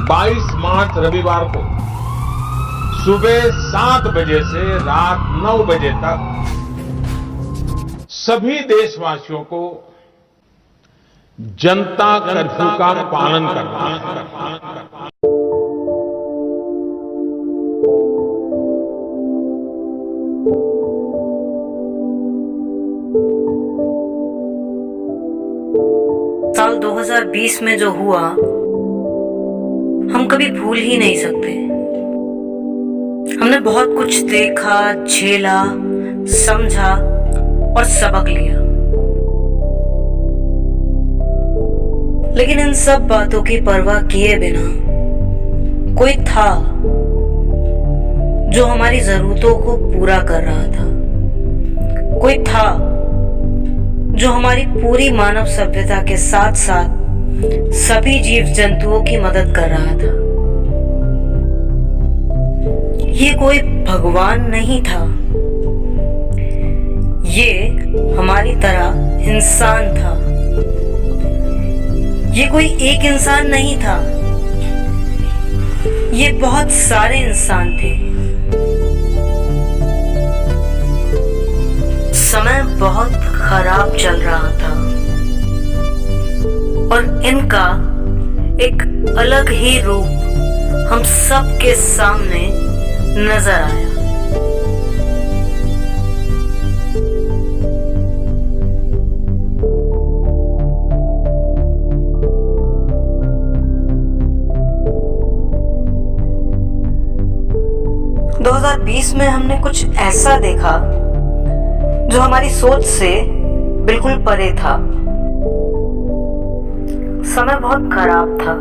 बाईस मार्च रविवार को सुबह 7 बजे से रात 9 बजे तक सभी देशवासियों को जनता कर्फ्यू का पालन करना है। साल 2020 में जो हुआ हम कभी भूल ही नहीं सकते। हमने बहुत कुछ देखा, झेला, समझा और सबक लिया, लेकिन इन सब बातों की परवाह किए बिना कोई था जो हमारी जरूरतों को पूरा कर रहा था। कोई था जो हमारी पूरी मानव सभ्यता के साथ साथ सभी जीव जंतुओं की मदद कर रहा था। ये कोई भगवान नहीं था, ये हमारी तरह इंसान था। ये कोई एक इंसान नहीं था, ये बहुत सारे इंसान थे। समय बहुत खराब चल रहा था और इनका एक अलग ही रूप हम सब के सामने नजर आया। दो 2020 में हमने कुछ ऐसा देखा जो हमारी सोच से बिल्कुल परे था। समय बहुत खराब था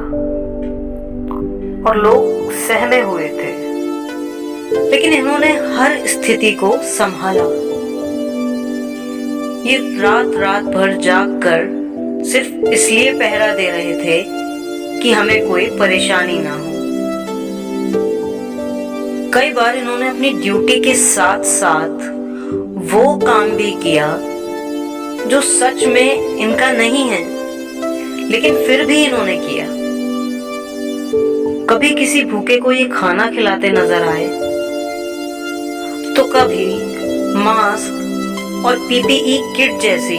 और लोग सहमे हुए थे, लेकिन इन्होंने हर स्थिति को संभाला। ये रात रात भर जाग कर सिर्फ इसलिए पहरा दे रहे थे कि हमें कोई परेशानी ना हो। कई बार इन्होंने अपनी ड्यूटी के साथ साथ वो काम भी किया जो सच में इनका नहीं है, लेकिन फिर भी इन्होंने किया। कभी किसी भूखे को ये खाना खिलाते नजर आए, तो कभी मास्क और पीपीई किट जैसी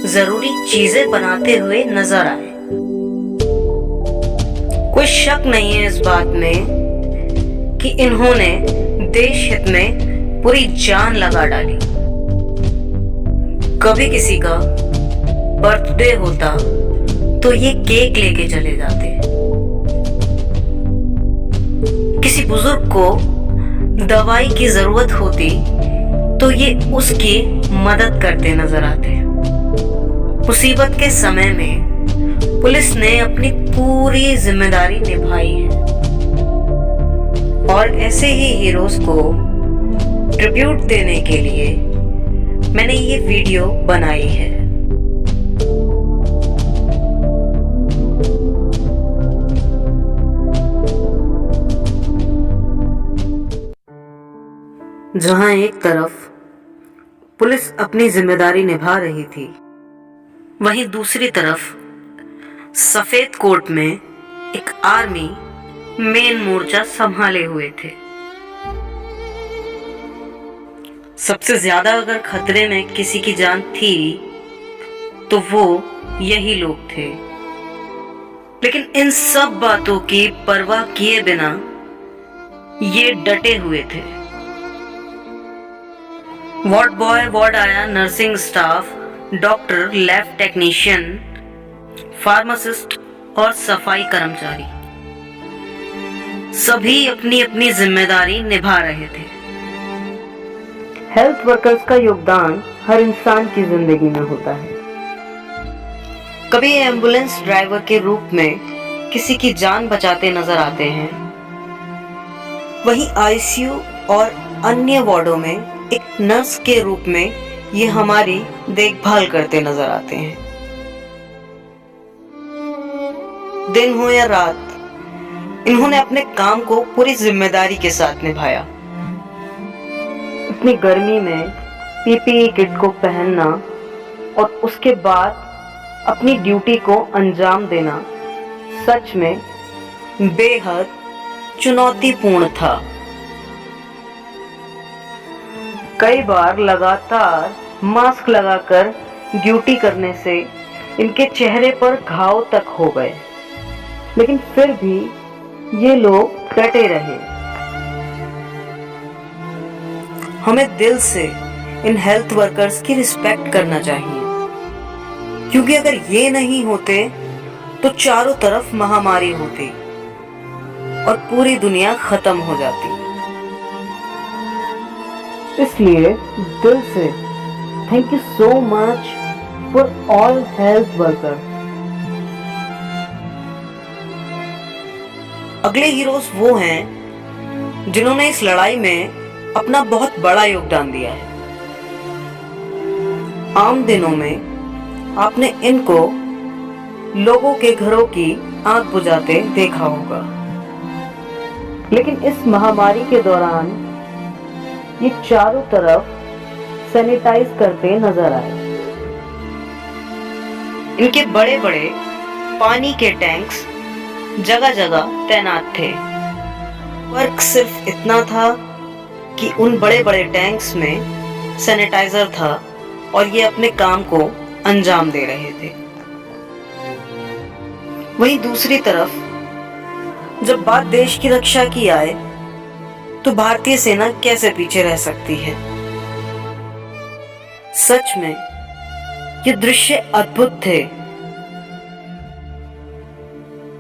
जरूरी चीजें बनाते हुए नजर आए। कोई शक नहीं है इस बात में कि इन्होंने देश हित में पूरी जान लगा डाली। कभी किसी का बर्थडे होता तो ये केक लेके चले जाते, किसी बुजुर्ग को दवाई की जरूरत होती तो ये उसकी मदद करते नजर आते। मुसीबत के समय में पुलिस ने अपनी पूरी जिम्मेदारी निभाई है और ऐसे ही हीरोज को ट्रिब्यूट देने के लिए मैंने ये वीडियो बनाई है। जहां एक तरफ पुलिस अपनी जिम्मेदारी निभा रही थी, वहीं दूसरी तरफ सफेद कोट में एक आर्मी मेन मोर्चा संभाले हुए थे। सबसे ज्यादा अगर खतरे में किसी की जान थी तो वो यही लोग थे, लेकिन इन सब बातों की परवाह किए बिना ये डटे हुए थे। वार्ड बॉय, वार्ड आया, nursing staff, doctor, lab technician, pharmacist और सफाई कर्मचारी सभी अपनी अपनी जिम्मेदारी निभा रहे थे। हेल्थ वर्कर्स का योगदान हर इंसान की जिंदगी में होता है। कभी एम्बुलेंस ड्राइवर के रूप में किसी की जान बचाते नजर आते हैं, वहीं आईसीयू और अन्य वार्डों में एक नर्स के रूप में ये हमारी देखभाल करते नजर आते हैं। दिन हो या रात, इन्होंने अपने काम को पूरी जिम्मेदारी के साथ निभाया इतनी गर्मी में पीपीई किट को पहनना और उसके बाद अपनी ड्यूटी को अंजाम देना सच में बेहद चुनौतीपूर्ण था। कई बार लगातार मास्क लगाकर ड्यूटी करने से इनके चेहरे पर घाव तक हो गए, लेकिन फिर भी ये लोग डटे रहे। हमें दिल से इन हेल्थ वर्कर्स की रिस्पेक्ट करना चाहिए, क्योंकि अगर ये नहीं होते तो चारों तरफ महामारी होती और पूरी दुनिया खत्म हो जाती। इसलिए दिल से thank you so much for all health workers. अगले हीरोज वो हैं जिन्होंने इस लड़ाई में अपना बहुत बड़ा योगदान दिया है। आम दिनों में आपने इनको लोगों के घरों की आग बुझाते देखा होगा, लेकिन इस महामारी के दौरान ये चारों तरफ सैनिटाइज करते नजर आए। इनके बड़े बड़े पानी के टैंक्स जगह जगह तैनात थे। फर्क सिर्फ इतना था कि उन बड़े बड़े टैंक्स में सैनिटाइजर था और ये अपने काम को अंजाम दे रहे थे। वहीं दूसरी तरफ जब बात देश की रक्षा की आए तो भारतीय सेना कैसे पीछे रह सकती है। सच में ये दृश्य अद्भुत थे।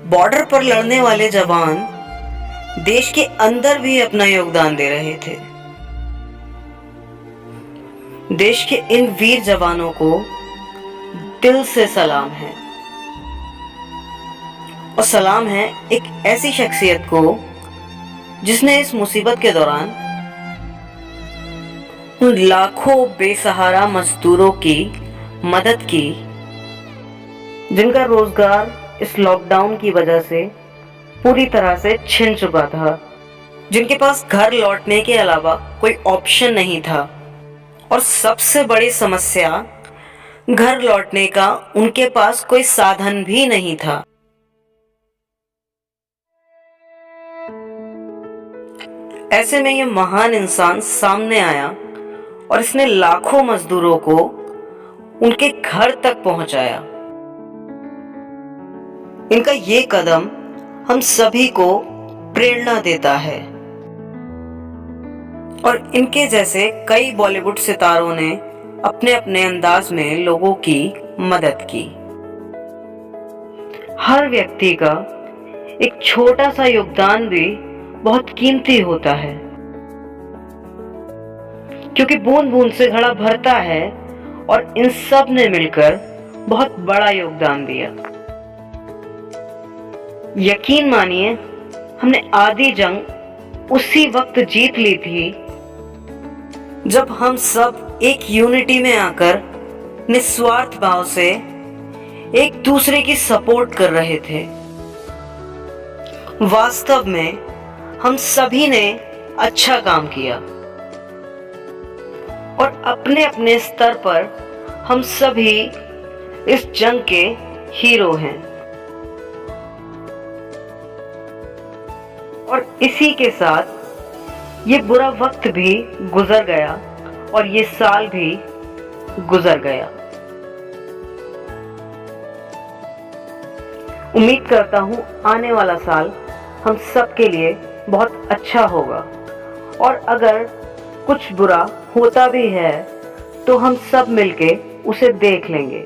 बॉर्डर पर लड़ने वाले जवान देश के अंदर भी अपना योगदान दे रहे थे। देश के इन वीर जवानों को दिल से सलाम है, और सलाम है एक ऐसी शख्सियत को जिसने इस मुसीबत के दौरान उन लाखों बेसहारा मजदूरों की मदद की जिनका रोजगार इस लॉकडाउन की वजह से पूरी तरह से छिन चुका था, जिनके पास घर लौटने के अलावा कोई ऑप्शन नहीं था, और सबसे बड़ी समस्या घर लौटने का उनके पास कोई साधन भी नहीं था। ऐसे में ये महान इंसान सामने आया और इसने लाखों मजदूरों को उनके घर तक पहुंचाया। इनका ये कदम हम सभी को प्रेरणा देता है, और इनके जैसे कई बॉलीवुड सितारों ने अपने अपने अंदाज में लोगों की मदद की। हर व्यक्ति का एक छोटा सा योगदान भी बहुत कीमती होता है, क्योंकि बूंद बूंद से घड़ा भरता है, और इन सब ने मिलकर बहुत बड़ा योगदान दिया। यकीन मानिए, हमने आधी जंग उसी वक्त जीत ली थी जब हम सब एक यूनिटी में आकर निस्वार्थ भाव से एक दूसरे की सपोर्ट कर रहे थे। वास्तव में हम सभी ने अच्छा काम किया, और अपने अपने स्तर पर हम सभी इस जंग के हीरो हैं। और इसी के साथ ये बुरा वक्त भी गुजर गया, और ये साल भी गुजर गया। उम्मीद करता हूँ आने वाला साल हम सब के लिए बहुत अच्छा होगा, और अगर कुछ बुरा होता भी है तो हम सब मिलके उसे देख लेंगे।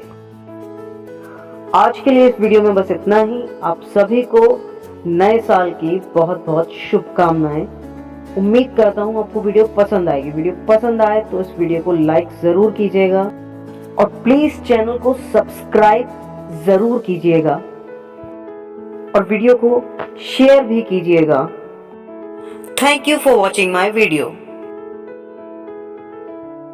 आज के लिए इस वीडियो में बस इतना ही। आप सभी को नए साल की बहुत बहुत शुभकामनाएं। उम्मीद करता हूँ आपको वीडियो पसंद आएगी। वीडियो पसंद आए तो इस वीडियो को लाइक जरूर कीजिएगा, और प्लीज चैनल को सब्सक्राइब जरूर कीजिएगा, और वीडियो को शेयर भी कीजिएगा। Thank you for watching my video.